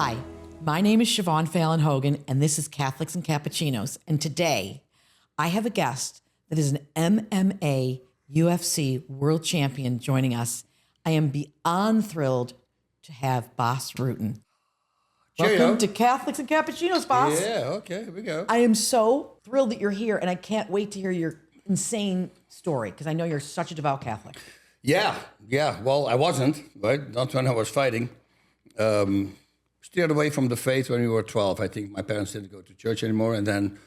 Hi, my name is Siobhan Fallon Hogan, and this is Catholics and Cappuccinos. And today, I have a guest that is an MMA UFC world champion joining us. I am beyond thrilled to have Bas Rutten. Welcome to Catholics and Cappuccinos, Bas. Yeah, okay, here we go. I am so thrilled that you're here, and I can't wait to hear your insane story, because I know you're such a devout Catholic. Yeah. Well, I wasn't, right? Not when I was fighting. Steered away from the faith when we were 12. I think my parents didn't go to church anymore. And then,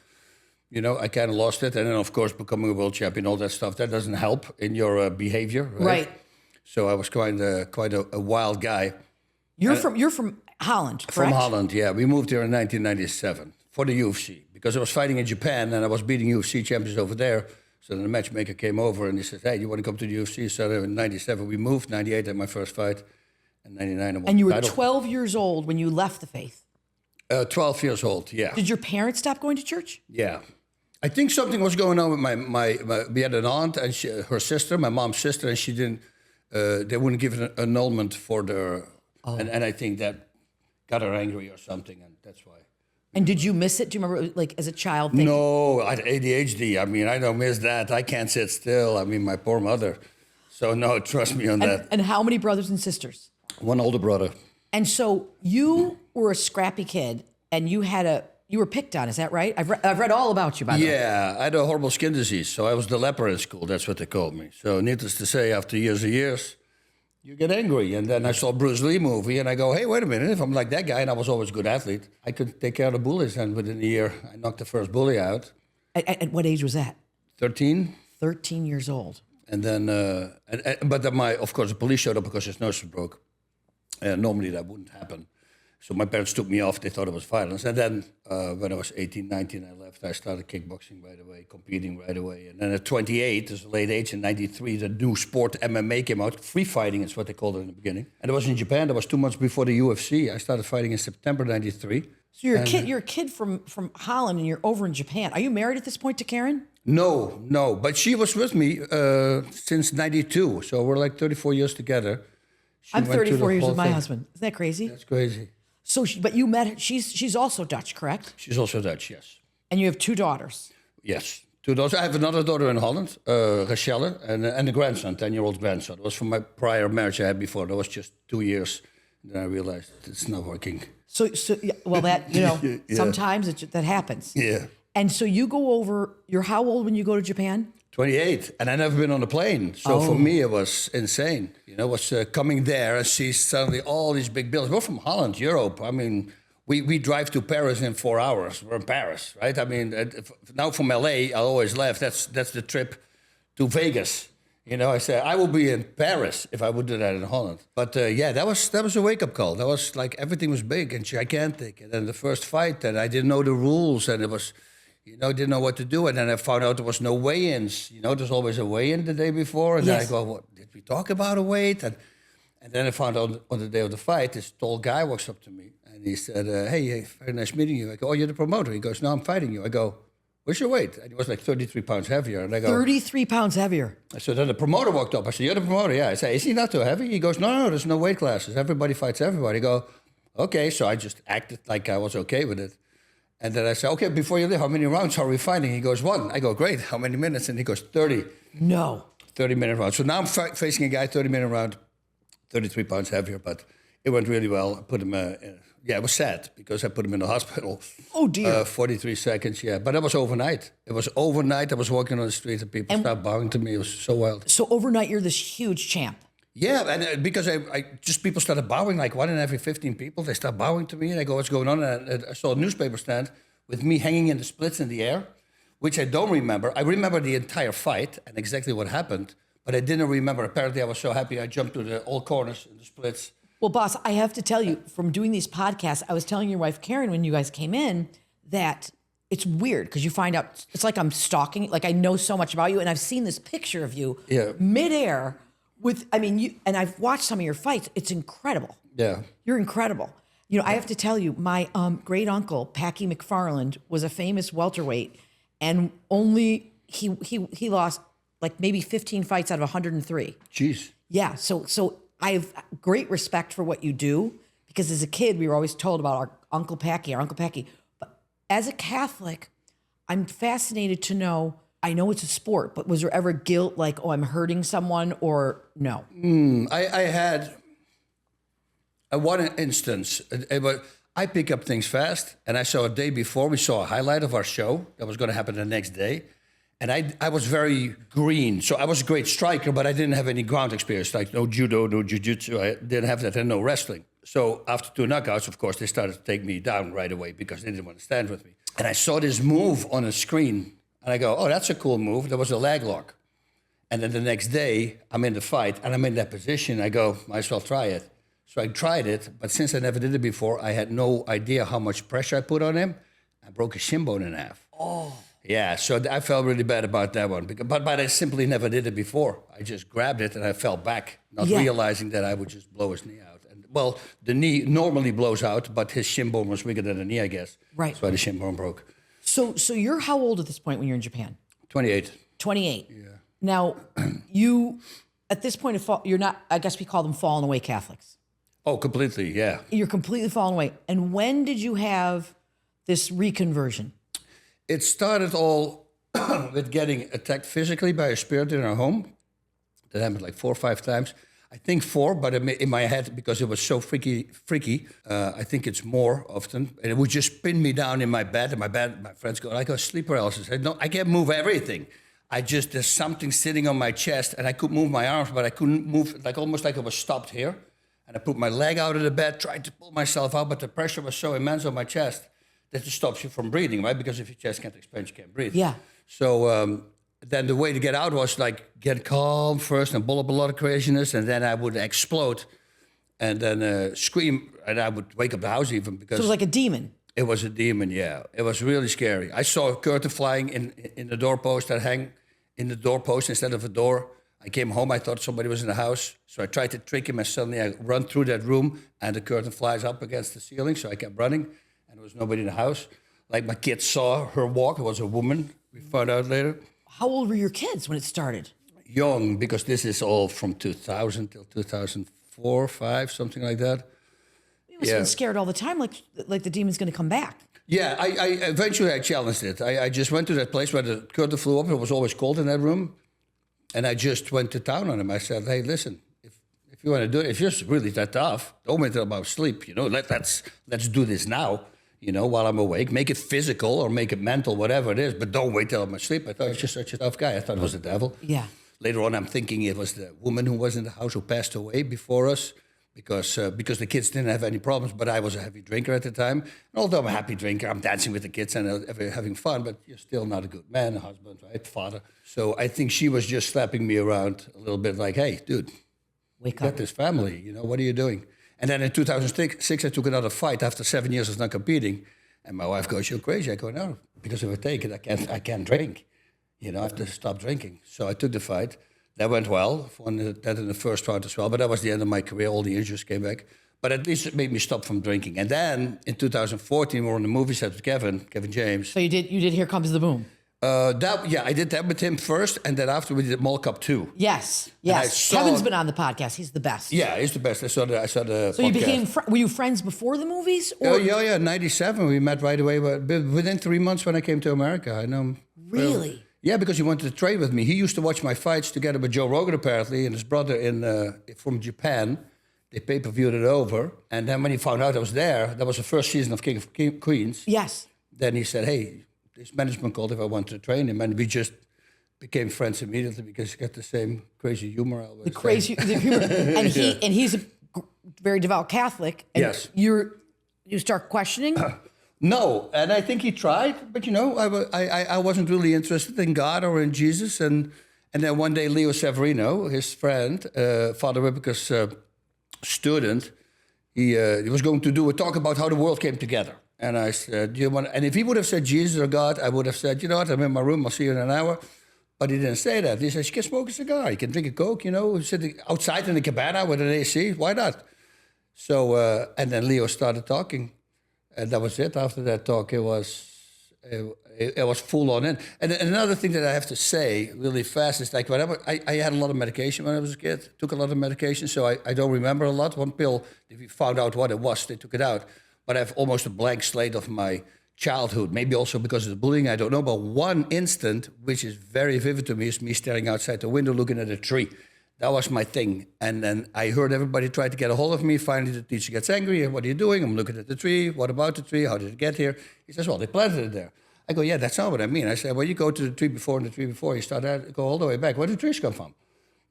I kind of lost it. And then, of course, becoming a world champion, all that stuff, that doesn't help in your behavior, right? So I was quite a wild guy. You're from Holland, correct? From Holland, yeah. We moved here in 1997 for the UFC because I was fighting in Japan and I was beating UFC champions over there. So then the matchmaker came over and he said, hey, you want to come to the UFC? So in 97 we moved, 98 I had my first fight, and 99 I won And you were the title. 12 years old when you left the faith. 12 years old, yeah. Did your parents stop going to church? Yeah. I think something was going on with my we had an aunt and her sister, my mom's sister, and she didn't, they wouldn't give an annulment for their, and I think that got her angry or something, and that's why. And did you miss it? Do you remember, like, as a child? Thinking, No, I had ADHD. I mean, I don't miss that. I can't sit still. I mean, my poor mother. So no, trust me on that. And how many brothers and sisters? One older brother. And so you were a scrappy kid, and you were picked on. Is that right? I've read all about you, by the way. Yeah, I had a horrible skin disease. So I was the leper in school. That's what they called me. So needless to say, after years and years, you get angry. And then I saw a Bruce Lee movie, and I go, hey, wait a minute. If I'm like that guy, and I was always a good athlete, I could take care of the bullies. And within a year, I knocked the first bully out. At what age was that? 13. 13 years old. And then, but then of course, the police showed up because his nose was broke. Normally that wouldn't happen. So my parents took me off. They thought it was violence. And then when I was 18, 19, I left. I started kickboxing right away, competing right away. And then at 28, as a late age, in 93, the new sport MMA came out. Free fighting is what they called it in the beginning. And it was in Japan. That was 2 months before the UFC. I started fighting in September 93. So you're a kid from Holland, and you're over in Japan. Are you married at this point to Karen? No. But she was with me since 92. So we're like 34 years together. I'm 34 years with my husband. Isn't that crazy? That's crazy. So, but you met her. She's also Dutch, correct? She's also Dutch, yes. And you have 2 daughters. Yes, 2 daughters. I have another daughter in Holland, Rachelle, and a grandson, 10-year-old grandson. It was from my prior marriage I had before. That was just 2 years. Then I realized it's not working. So yeah, well, that, yeah. Sometimes that happens. Yeah. And so you go over, you're how old when you go to Japan? 28, and I never been on a plane. So for me, it was insane. It was coming there and see suddenly all these big buildings. We're from Holland, Europe. I mean, we drive to Paris in 4 hours. We're in Paris, right? I mean, now from LA, I always laugh. That's the trip to Vegas. I say I will be in Paris if I would do that in Holland. But that was a wake-up call. That was like everything was big and gigantic. And then the first fight, and I didn't know the rules, and it was... didn't know what to do. And then I found out there was no weigh-ins. There's always a weigh-in the day before. And then I go, what, did we talk about a weight? And then I found out on the day of the fight, this tall guy walks up to me. And he said, hey, very nice meeting you. I go, oh, you're the promoter. He goes, no, I'm fighting you. I go, what's your weight? And he was like 33 pounds heavier. And I go, 33 pounds heavier. So then the promoter walked up. I said, you're the promoter? Yeah. I said, is he not too heavy? He goes, no, there's no weight classes. Everybody fights everybody. I go, okay. So I just acted like I was okay with it. And then I said, okay, before you leave, how many rounds are we fighting? He goes, 1. I go, great. How many minutes? And he goes, 30. No. 30-minute round. So now I'm facing a guy, 30-minute round, 33 pounds heavier, but it went really well. I put him, it was sad because I put him in the hospital. Oh, dear. 43 seconds, yeah. But that was overnight. It was overnight. I was walking on the street and people started bowing to me. It was so wild. So overnight, you're this huge champ. Yeah, and because I just people started bowing, like 1 in every 15 people, they start bowing to me, and I go, what's going on? And I saw a newspaper stand with me hanging in the splits in the air, which I don't remember. I remember the entire fight and exactly what happened, but I didn't remember. Apparently, I was so happy I jumped to all corners in the splits. Well, Bas, I have to tell you, from doing these podcasts, I was telling your wife, Karen, when you guys came in, that it's weird because you find out, it's like I'm stalking, like I know so much about you, and I've seen this picture of you midair. And I've watched some of your fights. It's incredible. Yeah. You're incredible. I have to tell you, my great uncle, Packy McFarland, was a famous welterweight, and only he lost like maybe 15 fights out of 103. Jeez. Yeah. So I have great respect for what you do, because as a kid, we were always told about our Uncle Packy. But as a Catholic, I'm fascinated to know, I know it's a sport, but was there ever guilt like, oh, I'm hurting someone, or no? I had one instance. I pick up things fast, and I saw a day before, we saw a highlight of our show that was going to happen the next day. And I was very green. So I was a great striker, but I didn't have any ground experience, like no judo, no jiu-jitsu. I didn't have that, and no wrestling. So after 2 knockouts, of course, they started to take me down right away because they didn't want to stand with me. And I saw this move on a screen, and I go, oh, that's a cool move. That was a leg lock. And then the next day, I'm in the fight, and I'm in that position. I go, might as well try it. So I tried it, but since I never did it before, I had no idea how much pressure I put on him. I broke his shin bone in half. Oh. Yeah, so I felt really bad about that one. But I simply never did it before. I just grabbed it and I fell back, not realizing that I would just blow his knee out. And, well, the knee normally blows out, but his shin bone was weaker than the knee, I guess. Right. That's why the shin bone broke. So you're how old at this point when you're in Japan? 28. 28. Yeah. Now, you, at this point, you're not, I guess we call them fallen away Catholics. Oh, completely, yeah. You're completely fallen away. And when did you have this reconversion? It started all with getting attacked physically by a spirit in our home. That happened like 4 or 5 times. I think 4, but in my head, because it was so freaky, I think it's more often. And it would just pin me down in my bed. And my friends go, I go, sleep paralysis. I said, no, I can't move everything. There's something sitting on my chest, and I could move my arms, but I couldn't move, almost like I was stopped here. And I put my leg out of the bed, tried to pull myself out, but the pressure was so immense on my chest that it stops you from breathing, right? Because if your chest can't expand, you can't breathe. Yeah. So then the way to get out was like get calm first and bull up a lot of craziness, and then I would explode and then scream, and I would wake up the house even because... So it was like a demon? It was a demon, yeah. It was really scary. I saw a curtain flying in the doorpost that hang in the doorpost instead of a door. I came home, I thought somebody was in the house, so I tried to trick him, and suddenly I run through that room, and the curtain flies up against the ceiling, so I kept running. And there was nobody in the house. Like my kids saw her walk. It was a woman. We found out later. How old were your kids when it started? Young, because this is all from 2000 till 2004, 5, something like that. You must have been scared all the time, like the demon's going to come back. Yeah, I eventually I challenged it. I just went to that place where the curtain flew up. It was always cold in that room. And I just went to town on him. I said, hey, listen, if you want to do it, if you're really that tough, don't wait till I'm asleep. Let's do this now. While I'm awake, make it physical or make it mental, whatever it is, but don't wait till I'm asleep. I thought he was just such a tough guy. I thought it was the devil. Yeah. Later on, I'm thinking it was the woman who was in the house who passed away before us because the kids didn't have any problems, but I was a heavy drinker at the time. And although I'm a happy drinker, I'm dancing with the kids and having fun, but you're still not a good man, a husband, right, father. So I think she was just slapping me around a little bit like, hey, dude, wake up. Get this family, what are you doing? And then in 2006, I took another fight after 7 years of not competing. And my wife goes, you're crazy. I go, no, because if I take it, I can't drink. I have to stop drinking. So I took the fight. That went well. Won that in the first round as well. But that was the end of my career. All the injuries came back. But at least it made me stop from drinking. And then in 2014, we were on the movie set with Kevin James. So you did Here Comes the Boom. I did that with him first, and then after we did Mall Cup 2. Yes. Kevin's been on the podcast. He's the best. Yeah, he's the best. I saw the So podcast. you became, were you friends before the movies? Or? Yeah, 97. We met right away. But within 3 months when I came to America, I know him. Really? Yeah, because he wanted to trade with me. He used to watch my fights together with Joe Rogan, apparently, and his brother from Japan. They pay-per-viewed it over. And then when he found out I was there, that was the first season of King of Queens. Yes. Then he said, hey, his management called if I wanted to train him, and we just became friends immediately because he got the same crazy humor. The humor, and he's a very devout Catholic. And yes. You start questioning. No, and I think he tried, but I wasn't really interested in God or in Jesus, and then one day Leo Severino, his friend, Father Wibbeke's student, he was going to do a talk about how the world came together. And I said, do you want? And if he would have said Jesus or God, I would have said, you know what, I'm in my room, I'll see you in an hour. But he didn't say that. He said, you can smoke a cigar, you can drink a Coke, sitting outside in the cabana with an AC, why not? So, and then Leo started talking. And that was it. After that talk, it was it was full on in. And another thing that I have to say really fast is like whenever I had a lot of medication when I was a kid, took a lot of medication, so I don't remember a lot. One pill, if you found out what it was, they took it out. But I have almost a blank slate of my childhood, maybe also because of the bullying, I don't know. But one instant, which is very vivid to me, is me staring outside the window looking at a tree. That was my thing. And then I heard everybody try to get a hold of me. Finally, the teacher gets angry. What are you doing? I'm looking at the tree. What about the tree? How did it get here? He says, well, they planted it there. I go, yeah, that's not what I mean. I said, well, you go to the tree before and the tree before. You start out, go all the way back. Where do trees come from?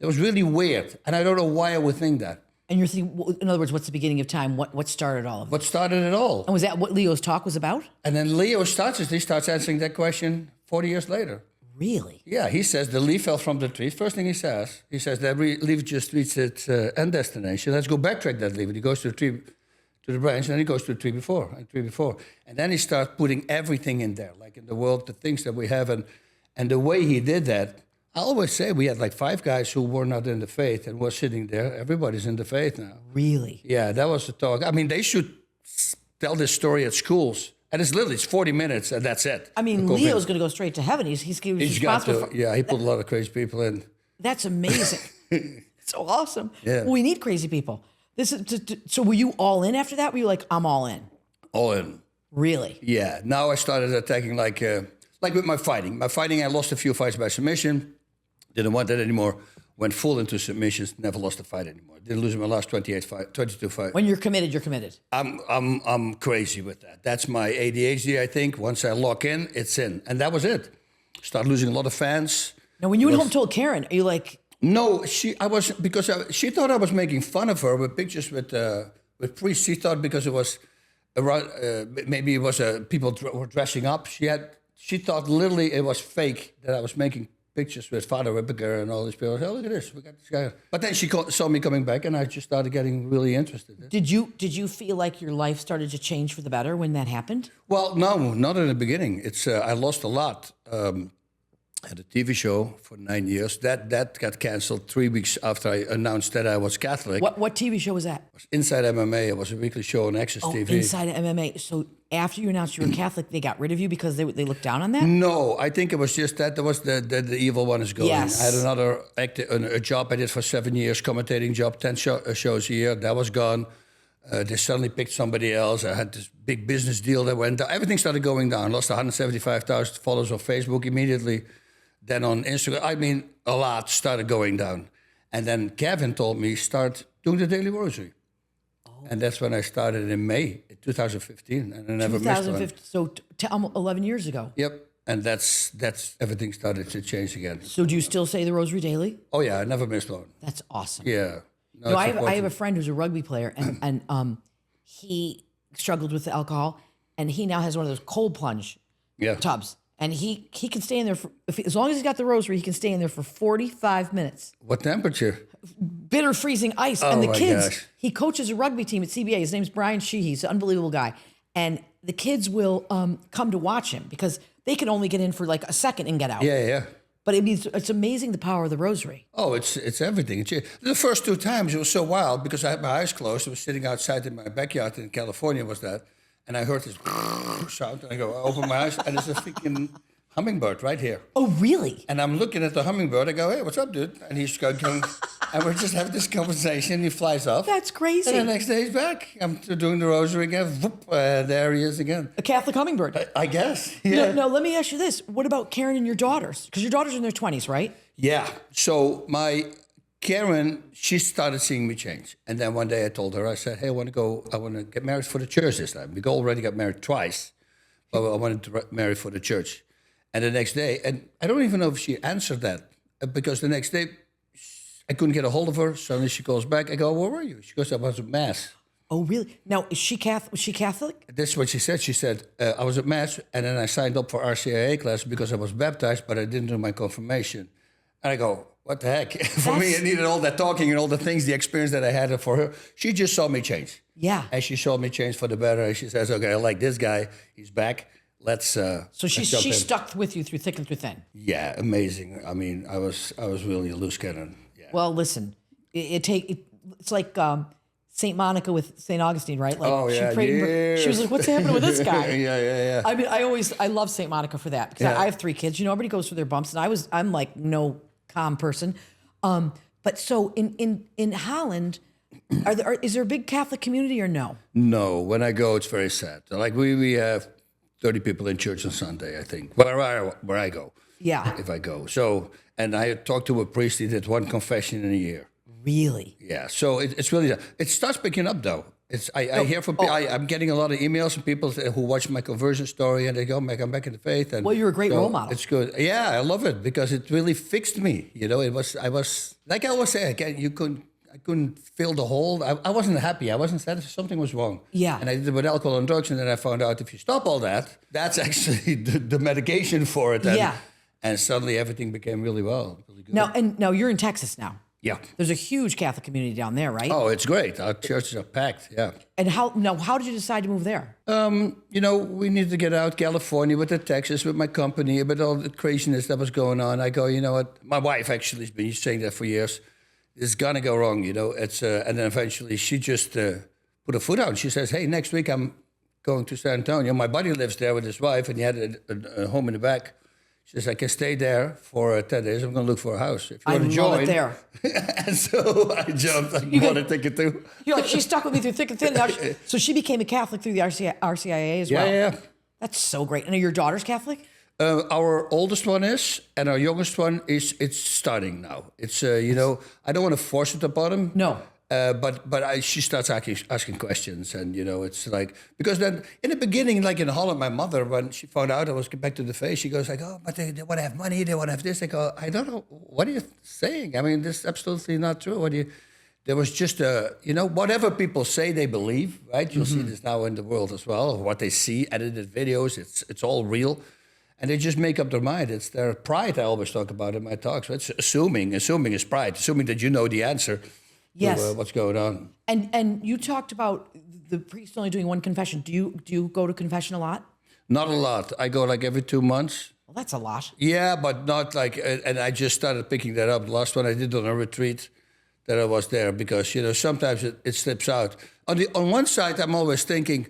It was really weird. And I don't know why I would think that. And you're thinking, in other words, what's the beginning of time? What started all of it? What started it all? And was that what Leo's talk was about? And then Leo starts answering that question 40 years later. Really? Yeah, he says the leaf fell from the tree. First thing he says that leaf just reached its end destination. Let's go backtrack that leaf. And he goes to the tree, to the branch, and then he goes to the tree before, and then he starts putting everything in there, like in the world, the things that we have, and the way he did that. I always say we had like 5 guys who were not in the faith and were sitting there. Everybody's in the faith now. Really? Yeah, that was the talk. I mean, they should tell this story at schools. And it's 40 minutes, and that's it. I mean, Leo's going to go straight to heaven. He's responsible for... Yeah, he put a lot of crazy people in. That's amazing. It's so awesome. Yeah. Well, we need crazy people. So were you all in after that? Were you like, I'm all in? All in. Really? Yeah. Now I started attacking like with my fighting. My fighting, I lost a few fights by submission. Didn't want that anymore. Went full into submissions. Never lost a fight anymore. Didn't lose my last 22 fights. When you're committed, you're committed. I'm crazy with that. That's my ADHD, I think. Once I lock in, it's in. And that was it. Start losing a lot of fans. Now, when you went home told Karen, are you like... No, she thought I was making fun of her with pictures with priests. She thought because it was around, maybe it was people were dressing up. She thought literally it was fake that I was making pictures with Father Ripperger and all these people. I said, oh, look at this, we got this guy. But then she saw me coming back, and I just started getting really interested. Did you feel like your life started to change for the better when that happened? Well, no, not in the beginning. It's I lost a lot. I had a TV show for 9 years. That got canceled 3 weeks after I announced that I was Catholic. What TV show was that? It was Inside MMA. It was a weekly show on Access TV. Inside MMA. So after you announced you were Catholic, they got rid of you because they looked down on that? No, I think it was just that there was the evil one is going. Yes. I had another a job I did for 7 years, commentating job, 10 shows a year. That was gone. They suddenly picked somebody else. I had this big business deal that went down. Everything started going down. Lost 175,000 followers on Facebook immediately. Then on Instagram, I mean, a lot started going down. And then Kevin told me, start doing the Daily Rosary. Oh. And that's when I started in May 2015. And I never missed one. So 11 years ago. Yep. And that's everything started to change again. So do you still say the Rosary daily? Oh, yeah, I never missed one. That's awesome. Yeah. No, I have a friend who's a rugby player, and he struggled with alcohol, and he now has one of those cold plunge tubs. And he can stay in there as long as he's got the rosary, he can stay in there for 45 minutes. What temperature? Bitter freezing ice. Oh, and the kids, gosh. He coaches a rugby team at CBA. His name's Brian Sheehy. He's an unbelievable guy. And the kids will come to watch him because they can only get in for like a second and get out. Yeah. But it's amazing the power of the rosary. Oh, it's everything. The first 2 times it was so wild because I had my eyes closed. I was sitting outside in my backyard in California was that. And I heard this sound, and I go, I open my eyes, and there's a freaking hummingbird right here. Oh, really? And I'm looking at the hummingbird. I go, hey, what's up, dude? And he's going, and we're just having this conversation. He flies off. That's crazy. And the next day he's back. I'm doing the rosary again. Whoop, there he is again. A Catholic hummingbird. I guess. Yeah. No, let me ask you this. What about Karen and your daughters? Because your daughters are in their 20s, right? Yeah. So my Karen, she started seeing me change. And then one day I told her, I said, hey, I want to get married for the church this time. We already got married twice, but I wanted to marry for the church. And the next day, and I don't even know if she answered that, because the next day I couldn't get a hold of her. Suddenly she calls back. I go, where were you? She goes, I was at Mass. Oh, really? Now, is she Catholic? Was she Catholic? That's what she said. She said, I was at Mass, and then I signed up for RCIA class because I was baptized, but I didn't do my confirmation. And I go, what the heck? For me, I needed all that talking and all the things, the experience that I had for her. She just saw me change. Yeah. And she saw me change for the better. And she says, okay, I like this guy. He's back. So she stuck with you through thick and through thin. Yeah, amazing. I mean, I was really a loose cannon. Yeah. Well, listen, it's like St. Monica with St. Augustine, right? Like yeah, she prayed. She was like, "What's happening with this guy?" yeah. I mean, I love St. Monica for that because I have 3 kids. You know, everybody goes through their bumps, and I'm like no calm person. But so in Holland, is there a big Catholic community or no? No, when I go, it's very sad. Like we have 30 people in church on Sunday, I think, where I go. Yeah. If I go. So, and I talked to a priest, he did 1 confession in a year. Really? Yeah. So it's really, it starts picking up though. I hear from people, I'm getting a lot of emails from people who watch my conversion story and they go, I'm back in the faith. And well, you're a great role model. It's good. Yeah, I love it because it really fixed me. You know, I was, like I always say, I couldn't fill the hole. I wasn't happy. I wasn't satisfied. Something was wrong. Yeah. And I did it with alcohol and drugs. And then I found out if you stop all that, that's actually the medication for it. And, and suddenly everything became really well. Really good. Now you're in Texas now. Yeah. There's a huge Catholic community down there, right? Oh, it's great. Our churches are packed. Yeah. And how did you decide to move there? You know, we needed to get out California with the Texas, with my company, with all the craziness that was going on. I go, you know what? My wife actually has been saying that for years. It's gonna go wrong, you know. It's and then eventually she just put her foot out. She says, "Hey, next week I'm going to San Antonio. My buddy lives there with his wife, and he had a home in the back." She says, "I can stay there for 10 days. I'm gonna look for a house. If you want to join." I love it there. And so I jumped. I bought a ticket too. You're like, she stuck with me through thick and thin. Now so she became a Catholic through the RCIA as well. Yeah. That's so great. And are your daughters Catholic? Our oldest one is, and our youngest one is. It's starting now. It's you know, I don't want to force it upon him. No. But she starts asking questions, and you know, it's like, because then in the beginning, like in Holland, my mother, when she found out I was back to the faith, she goes like, "Oh, but they want to have money, they want to have this." I go, "I don't know. What are you saying? I mean, this is absolutely not true. There was just you know, whatever people say they believe, right? You'll see this now in the world as well. Of what they see, edited videos, it's all real." And they just make up their mind. It's their pride I always talk about in my talks. It's assuming is pride, assuming that you know the answer to what's going on. And you talked about the priest only doing 1 confession. Do you go to confession a lot? Not a lot. I go like every 2 months. Well, that's a lot. Yeah, but not like, and I just started picking that up. The last one I did on a retreat that I was there because, you know, sometimes it slips out. On one side, I'm always thinking,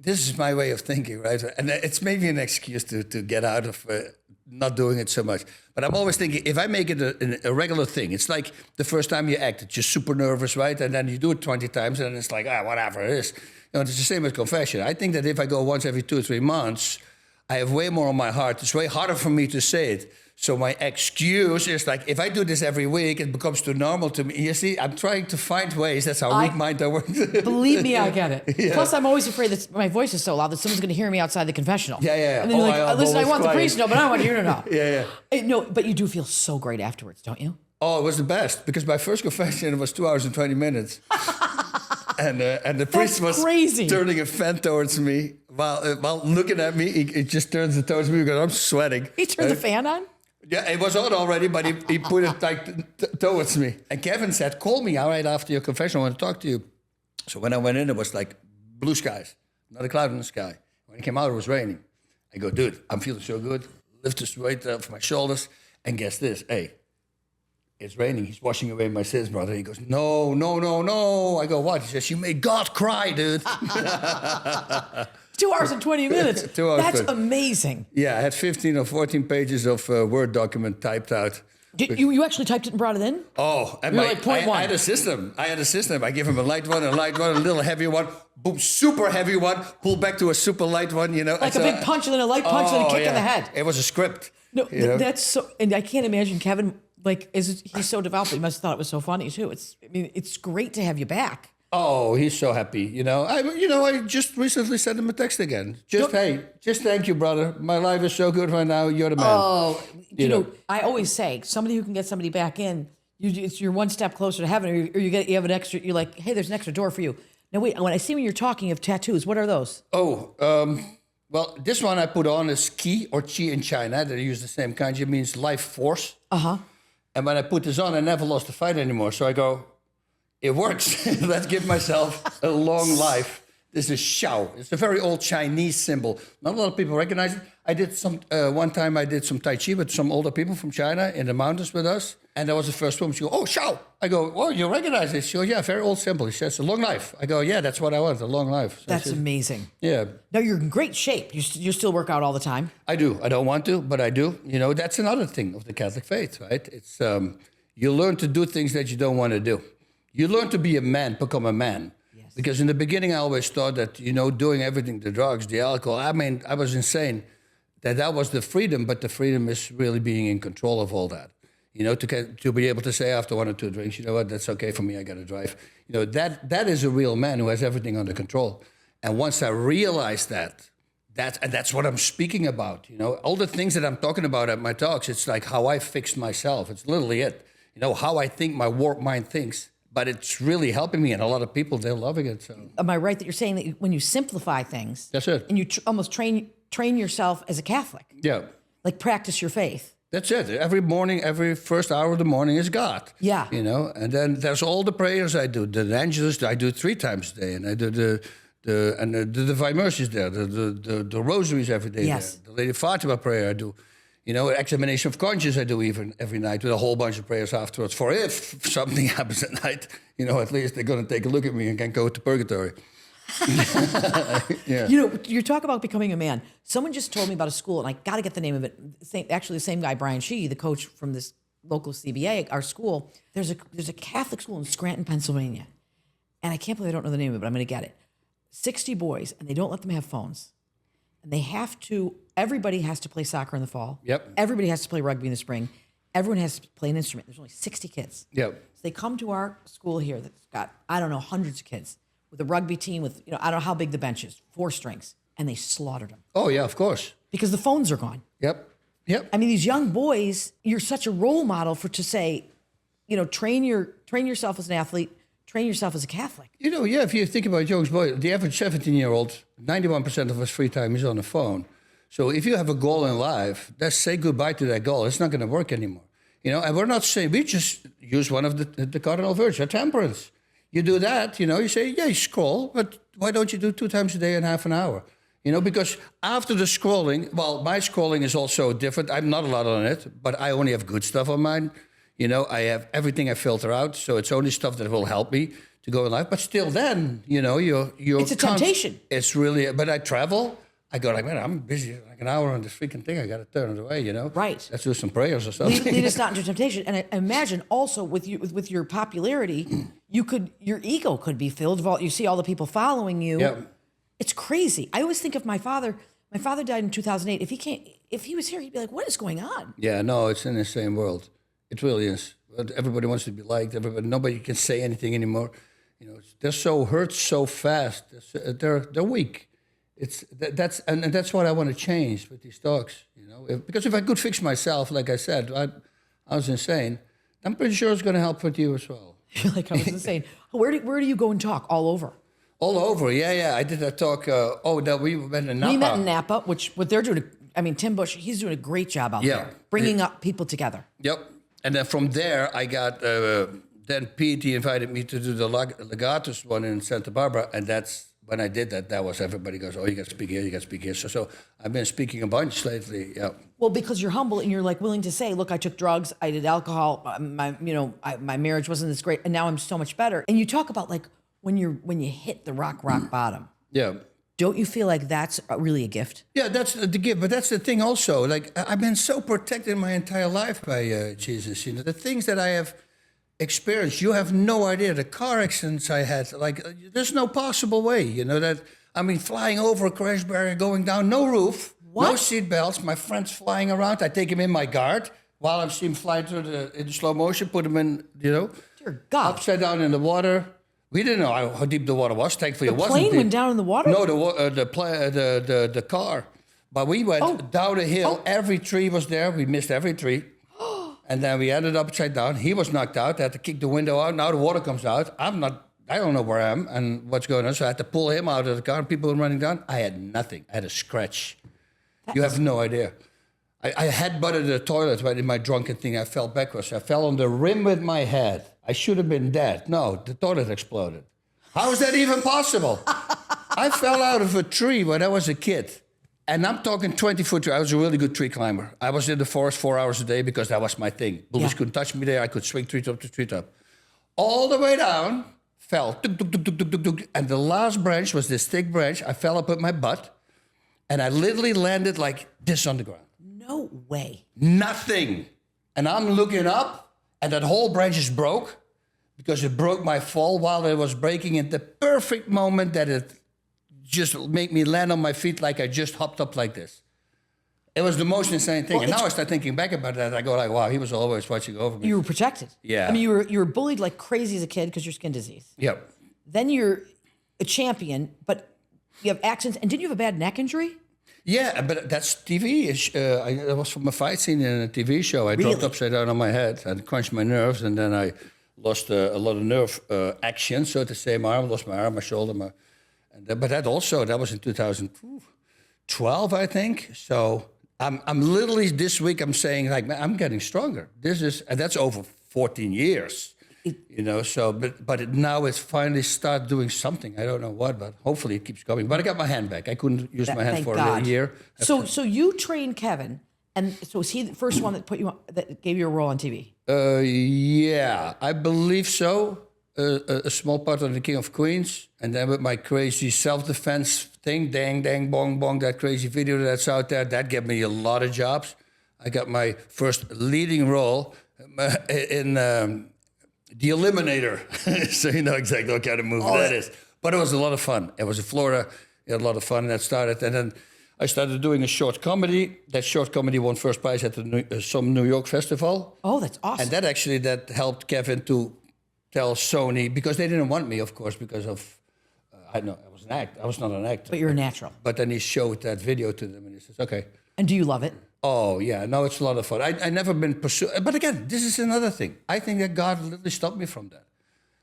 this is my way of thinking, right? And it's maybe an excuse to get out of not doing it so much. But I'm always thinking, if I make it a regular thing, it's like the first time you act, it's just super nervous, right? And then you do it 20 times, and it's like, whatever it is. You know, it's the same with confession. I think that if I go once every 2 or 3 months, I have way more on my heart. It's way harder for me to say it. So my excuse is like, if I do this every week, it becomes too normal to me. You see, I'm trying to find ways. That's how weak-minded I work. Believe me, I get it. Yeah. Plus, I'm always afraid that my voice is so loud that someone's going to hear me outside the confessional. Yeah. And then like, listen, I want the priest to know, but I don't want you to know. Yeah. No, but you do feel so great afterwards, don't you? Oh, it was the best, because my first confession was 2 hours and 20 minutes. And the priest was turning a fan towards me while looking at me. He just turns it towards me because I'm sweating. He turned the fan on? Yeah, it was on already, but he put it like towards me. And Kevin said, "Call me right after your confession. I want to talk to you." So when I went in, it was like blue skies, not a cloud in the sky. When I came out, it was raining. I go, "Dude, I'm feeling so good." Lift this weight off my shoulders, and guess this? Hey, it's raining. He's washing away my sins, brother. He goes, no. I go, "What?" He says, "You made God cry, dude." 2 hours and 20 minutes. 2 hours. That's amazing. Yeah, I had 15 or 14 pages of Word document typed out. You actually typed it and brought it in? Oh, and like point one. I had a system. I give him a light one, a little heavy one, boom, super heavy one, pull back to a super light one, you know. Like a big punch and then a light punch and then a kick in the head. It was a script. No, that's so, and I can't imagine Kevin, like, he's so devout, but he must have thought it was so funny too. It's great to have you back. Oh, he's so happy. I just recently sent him a text again. Just thank you, brother. My life is so good right now. You're the man. Oh, you know, I always say, somebody who can get somebody back in, you're one step closer to heaven, or you have an extra. You're like, hey, there's an extra door for you. Now wait, when I see when you're talking of tattoos, what are those? Oh, well, this one I put on is Qi or Qi in China. They use the same kanji. It means life force. And when I put this on, I never lost a fight anymore. So I go, it works. Let's give myself a long life. This is Xiao. It's a very old Chinese symbol. Not a lot of people recognize it. I did one time I did some Tai Chi with some older people from China in the mountains with us. And that was the first woman. She goes, oh, Xiao. I go, oh, you recognize this? She goes, yeah, very old symbol. He says, a long life. I go, yeah, that's what I want, a long life. So That's amazing. Yeah. Now, you're in great shape. You still work out all the time? I do. I don't want to, but I do. That's another thing of the Catholic faith, right? It's you learn to do things that you don't want to do. You learn to be a man, become a man. Yes. Because in the beginning, I always thought that, doing everything, the drugs, the alcohol, I was insane. That was the freedom, but the freedom is really being in control of all that. To be able to say after one or two drinks, you know what, that's okay for me, I got to drive. That is a real man who has everything under control. And once I realized that's what I'm speaking about. All the things that I'm talking about at my talks, it's like how I fixed myself. It's literally it. How I think my warped mind thinks. But it's really helping me, and a lot of people, they're loving it. So. Am I right that you're saying that when you simplify things, that's it, and you almost train yourself as a Catholic? Yeah. Like practice your faith. That's it. Every morning, every first hour of the morning is God. Yeah. And then there's all the prayers I do. The Angelus, I do 3 times a day, and I do the Divine Mercies there, the rosaries every day. Yes. There. The Lady Fatima prayer I do. Examination of conscience I do even every night with a whole bunch of prayers afterwards. For if something happens at night, at least they're going to take a look at me and can go to purgatory. Yeah. You talk about becoming a man. Someone just told me about a school, and I got to get the name of it. Actually, the same guy, Brian Sheehy, the coach from this local CBA, our school. There's a Catholic school in Scranton, Pennsylvania, and I can't believe I don't know the name of it, but I'm going to get it. 60 boys, and they don't let them have phones. And everybody has to play soccer in the fall. Yep. Everybody has to play rugby in the spring. Everyone has to play an instrument. There's only 60 kids. Yep. So they come to our school here that's got, hundreds of kids with a rugby team with, I don't know how big the bench is, 4 strings, and they slaughtered them. Oh, yeah, of course. Because the phones are gone. Yep. I mean, these young boys, you're such a role model to say, train yourself as an athlete, train yourself as a Catholic. If you think about young boys, the average 17-year-old, 91% of his free time is on the phone. So if you have a goal in life, let's say goodbye to that goal. It's not going to work anymore. And we're not saying, we just use one of the cardinal virtues, temperance. You do that, you say, yeah, you scroll, but why don't you do 2 times a day and half an hour? Because after the scrolling, well, my scrolling is also different. I'm not a lot on it, but I only have good stuff on mine. I have everything I filter out, so it's only stuff that will help me to go in life. But still then, you're it's a temptation. It's really, but I travel. I go like, man, I'm busy, like an hour on this freaking thing. I got to turn it away, Right. Let's do some prayers or something. Lead us not into temptation. And I imagine also with your popularity, your ego could be filled. You see all the people following you. Yeah. It's crazy. I always think of my father. My father died in 2008. If he was here, he'd be like, what is going on? Yeah, no, it's in the same world. It really is. Everybody wants to be liked. Nobody can say anything anymore. They're so hurt so fast. They're weak. That's what I want to change with these talks. Because if I could fix myself, like I said, I was insane. I'm pretty sure it's going to help with you as well. Like I was insane. Where do you go and talk? All over. All over, yeah. I did that talk. We met in Napa. We met in Napa, what they're doing. Tim Bush, he's doing a great job out there, bringing up people together. Yep. And then from there, I got, then Pete, he invited me to do the Legatus one in Santa Barbara. And that's, when I did that was everybody goes, oh, you got to speak here, you got to speak here. So I've been speaking a bunch lately, yeah. Well, because you're humble and you're like willing to say, look, I took drugs, I did alcohol, my marriage wasn't this great, and now I'm so much better. And you talk about like when you hit the rock bottom. Yeah. Don't you feel like that's really a gift? Yeah, that's the gift. But that's the thing also. Like, I've been so protected my entire life by Jesus. The things that I have experienced, you have no idea. The car accidents I had, like, there's no possible way, flying over a crash barrier, going down, no roof, no seat belts, my friends flying around. I take him in my guard while I see him flying in slow motion, put him in, Dear God. upside down in the water. We didn't know how deep the water was. Thankfully, it wasn't deep. The plane went down in the water? No, the car. But we went down a hill. Every tree was there. We missed every tree. And then we ended up upside down. He was knocked out. I had to kick the window out. Now the water comes out. I don't know where I am and what's going on. So I had to pull him out of the car. People were running down. I had nothing. I had a scratch. You have no idea. I headbutted the toilet right in my drunken thing. I fell backwards. I fell on the rim with my head. I should have been dead. No, the toilet exploded. How is that even possible? I fell out of a tree when I was a kid. And I'm talking 20-foot tree. I was a really good tree climber. I was in the forest 4 hours a day because that was my thing. Bullies couldn't touch me there. I could swing treetop to treetop. All the way down, fell. Tuk, tuk, tuk, tuk, tuk, tuk, tuk. And the last branch was this thick branch. I fell up with my butt. And I literally landed like this on the ground. No way. Nothing. And I'm looking up, and that whole branch is broke because it broke my fall while it was breaking at the perfect moment that it just made me land on my feet like I just hopped up like this. It was the most insane thing. Well, and now I start thinking back about that. I go like, wow, he was always watching over me. You were protected. Yeah. I mean, you were bullied like crazy as a kid because you're skin disease. Yep. Then you're a champion, but you have accidents. And didn't you have a bad neck injury? Yeah, but that's TV. It was from a fight scene in a TV show. I dropped upside down on my head and crunched my nerves, and then I lost a lot of nerve action, so to say. My arm, lost my arm, my shoulder. But that was in 2012, I think. So I'm literally this week I'm saying like, man, I'm getting stronger. And that's over 14 years. Now it's finally start doing something. I don't know what, but hopefully it keeps going. But I got my hand back. I couldn't use my hand for a year. So you trained Kevin, and so was he the first one that that gave you a role on TV? Yeah, I believe so. A small part of the King of Queens, and then with my crazy self-defense thing, dang, dang, bong, bong, that crazy video that's out there, that gave me a lot of jobs. I got my first leading role in The Eliminator, so you know exactly what kind of movie that is. But it was a lot of fun. It was in Florida. We had a lot of fun, and that started. And then I started doing a short comedy. That short comedy won first prize at some New York festival. Oh, that's awesome. And that helped Kevin to tell Sony, because they didn't want me, of course, because of, I was an actor. I was not an actor. But you're a natural. But then he showed that video to them, and he says, okay. And do you love it? Oh, yeah. No, it's a lot of fun. I never been pursuing. But again, this is another thing. I think that God literally stopped me from that,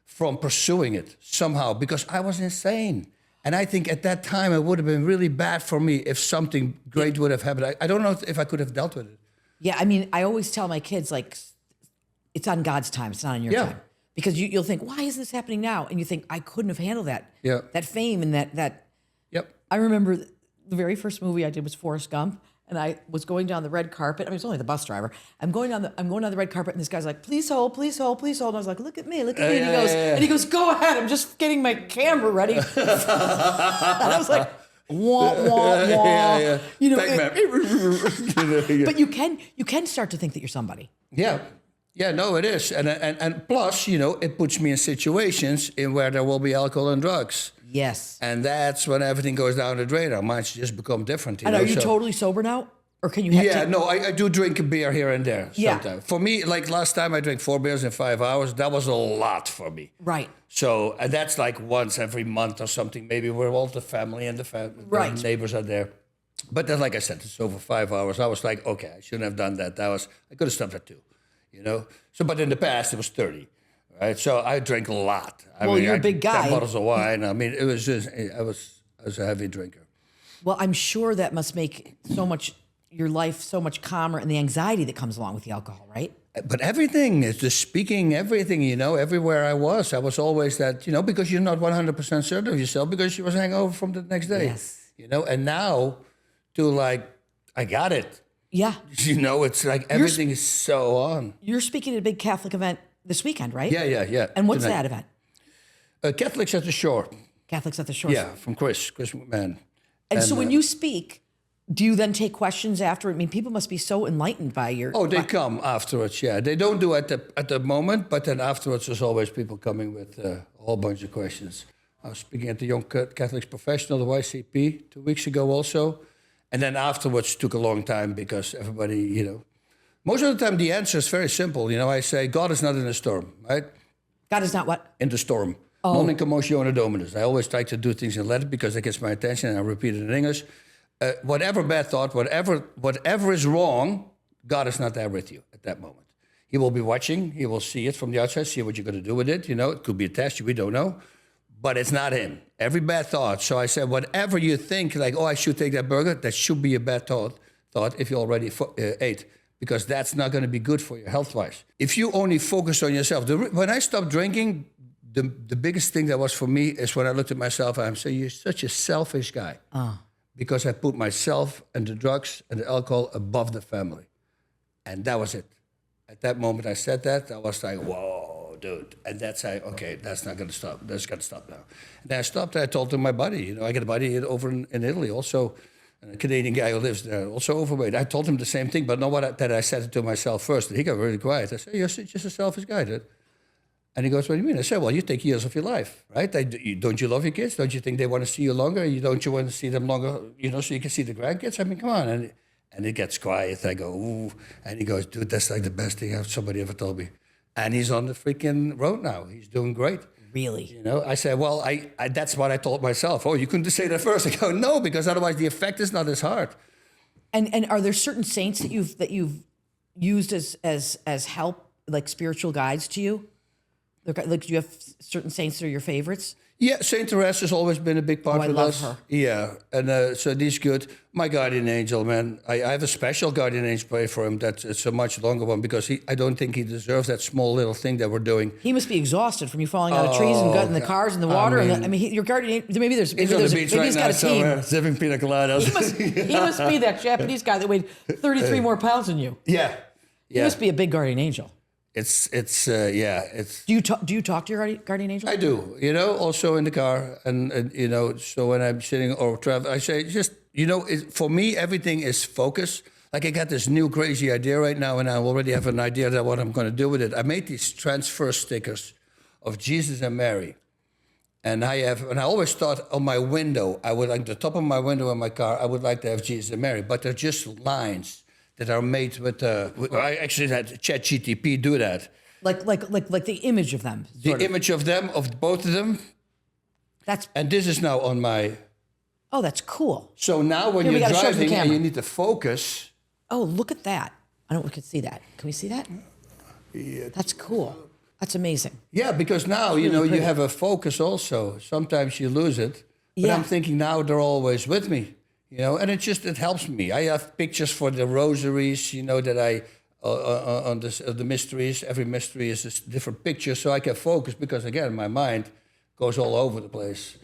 from pursuing it somehow, because I was insane. And I think at that time, it would have been really bad for me if something great would have happened. I don't know if I could have dealt with it. Yeah, I mean, I always tell my kids, like, it's on God's time. It's not on your time. Because you'll think, why isn't this happening now? And you think, I couldn't have handled that. Yeah. That fame and that. Yep. I remember the very first movie I did was Forrest Gump. And I was going down the red carpet. I mean, it's only the bus driver. I'm going down the red carpet, and this guy's like, "Please hold, please hold, please hold." And I was like, "Look at me, look at me." And he goes, "Go ahead. I'm just getting my camera ready." And I was like, "Wah wah wah." You know, but you can start to think that you're somebody. Yeah. Yeah, no, it is. And plus, it puts me in situations in where there will be alcohol and drugs. Yes. And that's when everything goes down the drain. Our minds just become different. And are you totally sober now? Or can you have I do drink a beer here and there sometimes. Yeah. For me, like last time I drank 4 beers in 5 hours. That was a lot for me. Right. So and that's like once every month or something. Maybe we're all the family and the neighbors are there. But then, like I said, it's over 5 hours. I was like, okay, I shouldn't have done that. I could have stopped at 2, So, but in the past, it was 30. Right, so I drank a lot. You're a big guy. 10 bottles of wine. I mean, it was just, I was a heavy drinker. Well, I'm sure that must make your life so much calmer, and the anxiety that comes along with the alcohol, right? But everything is just speaking, everything, everywhere I was always that, because you're not 100% certain of yourself because you was hangover from the next day. Yes. And now to I got it. Yeah. It's like everything is so on. You're speaking at a big Catholic event this weekend, right? Yeah. And what's that event? Catholics at the Shore. Catholics at the Shore. Yeah, from Chris McMahon. And so when you speak, do you then take questions after? I mean, people must be so enlightened by your... Oh, they come afterwards, yeah. They don't do it at the moment, but then afterwards there's always people coming with a whole bunch of questions. I was speaking at the Young Catholics Professional, the YCP, 2 weeks ago also. And then afterwards took a long time because everybody, Most of the time, the answer is very simple. I say, God is not in the storm, right? God is not what? In the storm. Oh. Non in commotione dominus. I always try to do things in Latin because it gets my attention, and I repeat it in English. Whatever bad thought, whatever is wrong, God is not there with you at that moment. He will be watching. He will see it from the outside, see what you're going to do with it. It could be a test. We don't know. But it's not him. Every bad thought. So I said, whatever you think, like, I should take that burger, that should be a bad thought if you already ate. Because that's not going to be good for you health-wise. If you only focus on yourself. When I stopped drinking, the biggest thing that was for me is when I looked at myself, I'm saying, you're such a selfish guy. Because I put myself and the drugs and the alcohol above the family. And that was it. At that moment I said that, I was like, whoa, dude. And that's like, okay, that's not going to stop. That's got to stop now. And then I stopped, I told to my buddy, I got a buddy over in Italy also, a Canadian guy who lives there, also overweight. I told him the same thing, but not that I said it to myself first. And he got really quiet. I said, you're just a selfish guy, dude. And he goes, what do you mean? I said, well, you take years of your life, right? Don't you love your kids? Don't you think they want to see you longer? Don't you want to see them longer, so you can see the grandkids? I mean, come on. And it gets quiet. I go, ooh. And he goes, dude, that's like the best thing somebody ever told me. And he's on the freaking road now. He's doing great. Really? I said, well, I that's what I told myself. Oh, you couldn't say that first. I go, no, because otherwise the effect is not as hard. And are there certain saints that you've used as help, like spiritual guides to you? Like, do you have certain saints that are your favorites? Yeah, Saint Therese has always been a big part of us. I love her. Yeah, and so he's good. My guardian angel, man, I have a special guardian angel pray for him. It's a much longer one because I don't think he deserves that small little thing that we're doing. He must be exhausted from you falling out of trees and gutting the cars and the water. Your guardian angel, maybe he's got a team. Sipping pina coladas. He must be that Japanese guy that weighed 33 more pounds than you. Yeah. He must be a big guardian angel. It's. Do you talk to your guardian angel? I do, also in the car, and so when I'm sitting or travel, I say just, for me everything is focus. Like I got this new crazy idea right now, and I already have an idea of what I'm going to do with it. I made these transfer stickers of Jesus and Mary, and I always thought on my window, I would like the top of my window in my car, I would like to have Jesus and Mary, but they're just lines that are made with I actually had ChatGPT do that. Like the image of them. The image of them, of both of them. And this is now on my... Oh, that's cool. So now when you're driving and you need to focus... Oh, look at that. I don't know if we can see that. Can we see that? Yeah. That's cool. That's amazing. Yeah, because now, you have a focus also. Sometimes you lose it. But I'm thinking now they're always with me. And it helps me. I have pictures for the rosaries, that I, on the mysteries. Every mystery is a different picture, so I can focus because, again, my mind goes all over the place.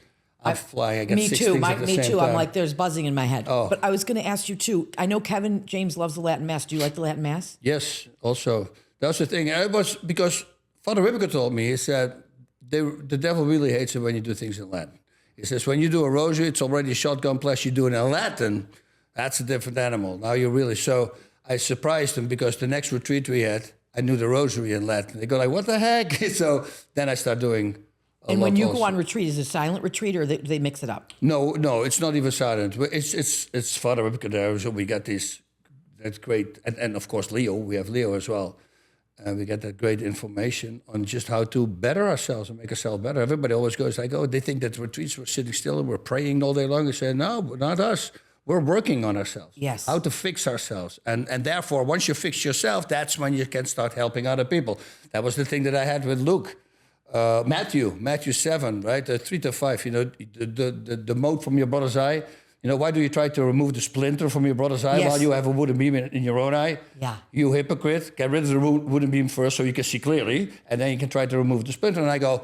I'm flying. I get me 6 too. things at the Me same too. time. I'm like, there's buzzing in my head. Oh. But I was going to ask you, too. I know Kevin James loves the Latin Mass. Do you like the Latin Mass? Yes, also. That's the thing. It was because Father Ribbico told me, he said, the devil really hates it when you do things in Latin. He says, when you do a rosary, it's already a shotgun plus you do it in Latin. That's a different animal. Now you're really... So I surprised them because the next retreat we had, I knew the rosary in Latin. They go like, what the heck? So then I start doing a And lot when you also. go on retreat, is it a silent retreat or do they mix it up? No, it's not even silent. It's Father Ribbico there, so we got this... That's great. And of course, Leo. We have Leo as well. We get that great information on just how to better ourselves and make ourselves better. Everybody always goes like, oh, they think that retreats we're sitting still and we're praying all day long. I say, no, not us. We're working on ourselves. Yes. How to fix ourselves. And therefore, once you fix yourself, that's when you can start helping other people. That was the thing that I had with Luke. Matthew 7, right? 3 to 5, the mote from your brother's eye. Why do you try to remove the splinter from your brother's eye while you have a wooden beam in your own eye? Yeah. You hypocrite, get rid of the wooden beam first so you can see clearly, and then you can try to remove the splinter. And I go,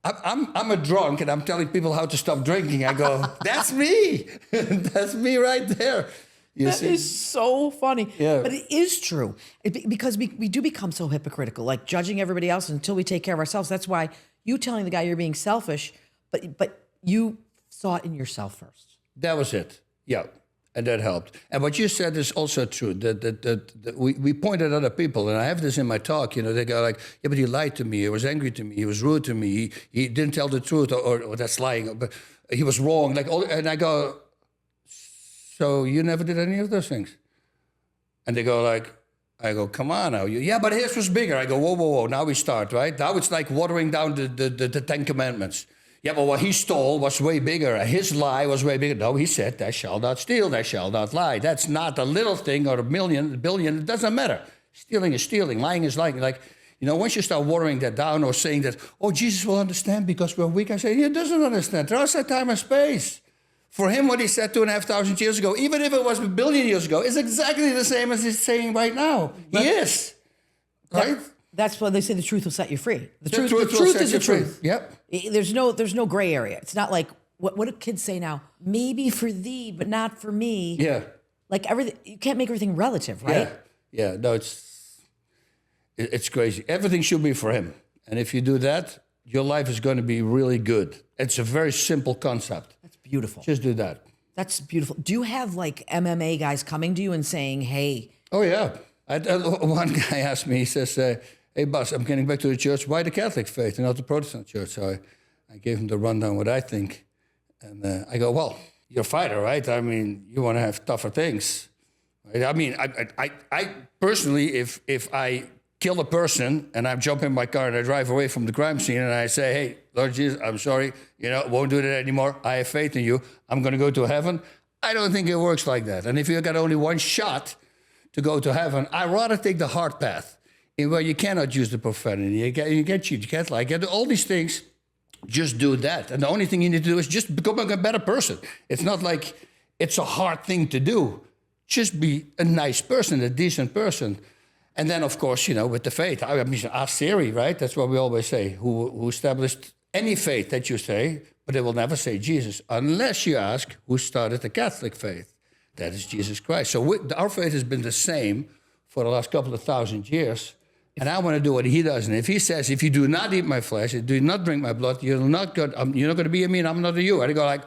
I'm a drunk, and I'm telling people how to stop drinking. I go, that's me. That's me right there. That is so funny. Yeah. But it is true. Because we do become so hypocritical, like judging everybody else until we take care of ourselves. That's why you telling the guy you're being selfish, but you saw it in yourself first. That was it. Yeah. And that helped. And what you said is also true. That we pointed at other people, and I have this in my talk. They go like, yeah, but he lied to me. He was angry to me. He was rude to me. He didn't tell the truth, or that's lying. But he was wrong. And I go, so you never did any of those things? And they go like, I go, come on now. Yeah, but his was bigger. I go, whoa. Now we start, right? Now it's like watering down the 10 Commandments. Yeah, but what he stole was way bigger. His lie was way bigger. No, he said, thou shalt not steal, thou shalt not lie. That's not a little thing or a billion. It doesn't matter. Stealing is stealing. Lying is lying. Like, once you start watering that down or saying that, oh, Jesus will understand because we're weak, I say, he doesn't understand. There is a time and space. For him, what he said 2,500 years ago, even if it was a billion years ago, is exactly the same as he's saying right now. He is. Right? That's why they say the truth will set you free. The truth is the truth. Yep. There's no gray area. It's not like what do kids say now? Maybe for thee, but not for me. Yeah. Like everything, you can't make everything relative, right? Yeah. No, it's crazy. Everything should be for him, and if you do that, your life is going to be really good. It's a very simple concept. That's beautiful. Just do that. That's beautiful. Do you have like MMA guys coming to you and saying, "Hey"? Oh yeah. One guy asked me. He says, "Hey, Bas, I'm getting back to the church. Why the Catholic faith and not the Protestant church?" So I gave him the rundown what I think, and I go, "Well, you're a fighter, right? I mean, you want to have tougher things. Right? I mean, I personally, if I kill a person and I jump in my car and I drive away from the crime scene and I say, hey, Lord Jesus, I'm sorry, won't do that anymore. I have faith in you. I'm going to go to heaven. I don't think it works like that. And if you got only one shot to go to heaven, I'd rather take the hard path in where you cannot use the profanity. You get cheat, you can't lie, you get all these things. Just do that. And the only thing you need to do is just become a better person. It's not like it's a hard thing to do. Just be a nice person, a decent person. And then, of course, with the faith, I mean, ask Siri, right? That's what we always say. Who established any faith that you say, but they will never say Jesus, unless you ask who started the Catholic faith. That is Jesus Christ. So our faith has been the same for the last couple of thousand years. And I want to do what he does. And if he says, if you do not eat my flesh, do not drink my blood, you're not going to be in me and I'm not in you. And I go like,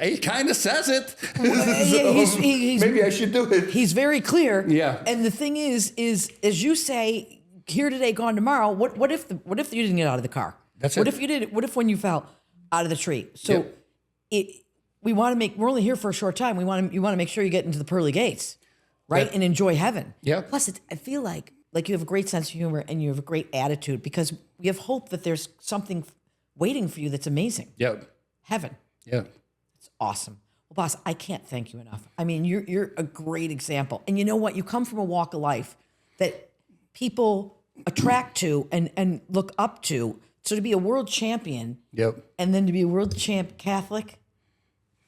he kind of says it. So maybe I should do it. He's very clear. Yeah. And the thing is as you say, here today, gone tomorrow, what if you didn't get out of the car? That's what it. if you did? What if when you fell out of the tree? So we're only here for a short time. You want to make sure you get into the pearly gates, right? And enjoy heaven. Yeah. Plus, I feel like you have a great sense of humor and you have a great attitude because we have hope that there's something waiting for you that's amazing. Yeah. Heaven. Yeah. It's awesome. Well, Bas, I can't thank you enough. I mean, you're a great example. And you know what? You come from a walk of life that people attract to and look up to. So to be a world champion and then to be a world champ Catholic,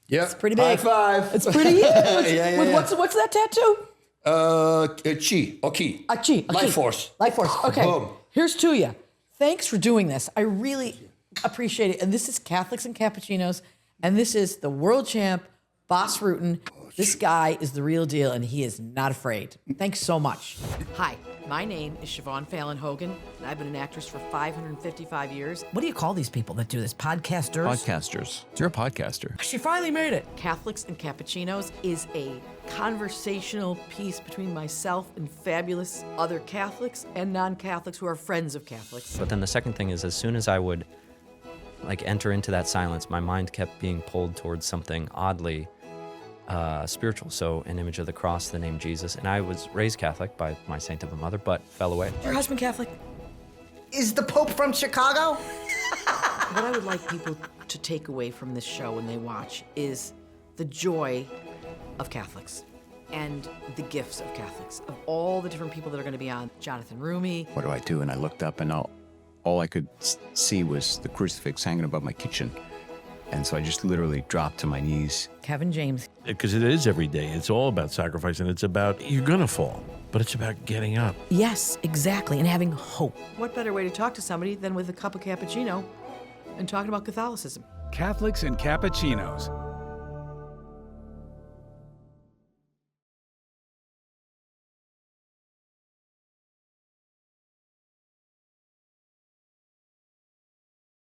it's pretty big. High five. It's pretty huge. Yeah. What's that tattoo? Chi. A chi. Life force. Life force. Okay. Boom. Here's to you. Thanks for doing this. I really appreciate it. And this is Catholics and Cappuccinos. And this is the world champ, Bas Rutten. This guy is the real deal, and he is not afraid. Thanks so much. Hi, my name is Siobhan Fallon Hogan, and I've been an actress for 555 years. What do you call these people that do this? Podcasters? Podcasters. You're a podcaster. She finally made it. Catholics and Cappuccinos is a conversational piece between myself and fabulous other Catholics and non-Catholics who are friends of Catholics. But then the second thing is, as soon as I would enter into that silence, my mind kept being pulled towards something oddly spiritual. So an image of the cross, the name Jesus. And I was raised Catholic by my saint of a mother, but fell away. Is your husband Catholic? Is the Pope from Chicago? What I would like people to take away from this show when they watch is the joy of Catholics and the gifts of Catholics, of all the different people that are going to be on. Jonathan Rumi. What do I do? And I looked up and all I could see was the crucifix hanging above my kitchen. And so I just literally dropped to my knees. Kevin James. Because it is every day. It's all about sacrifice, and it's about, you're going to fall, but it's about getting up. Yes, exactly, and having hope. What better way to talk to somebody than with a cup of cappuccino and talking about Catholicism? Catholics and Cappuccinos,